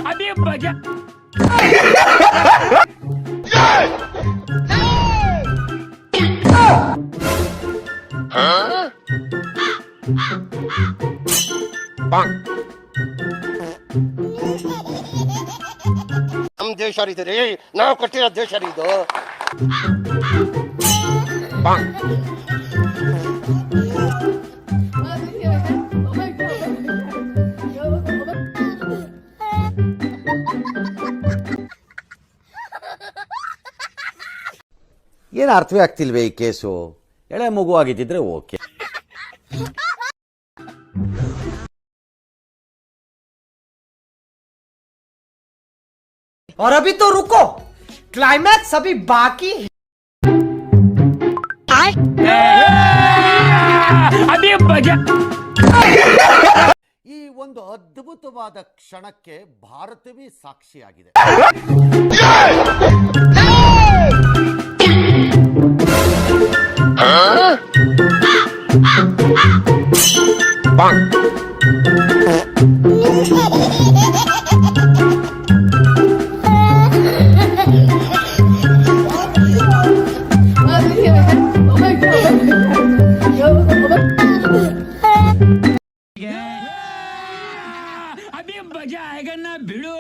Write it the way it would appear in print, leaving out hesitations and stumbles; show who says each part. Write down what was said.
Speaker 1: अभी मजा
Speaker 2: ನಮ್ಮ ದೇಶ ರೀ ನಾವು ಕಟ್ಟಿರೋ ದೇಶ ರೀ ಇದು.
Speaker 3: ಏನು ಅರ್ಥವೇ ಆಗ್ತಿಲ್ವೇ ಈ ಕೇಸು? ಎಳೆ ಮಗು ಆಗಿದ್ದಿದ್ರೆ ಓಕೆ.
Speaker 4: और अभी तो रुको, क्लाइमैक्स अभी बाकी है।
Speaker 1: अभी मजा
Speaker 3: ಈ ಒಂದು ಅದ್ಭುತವಾದ ಕ್ಷಣಕ್ಕೆ ಭಾರತವೇ ಸಾಕ್ಷಿಯಾಗಿದೆ.
Speaker 1: अभी मजा आएगा ना भिड़ो.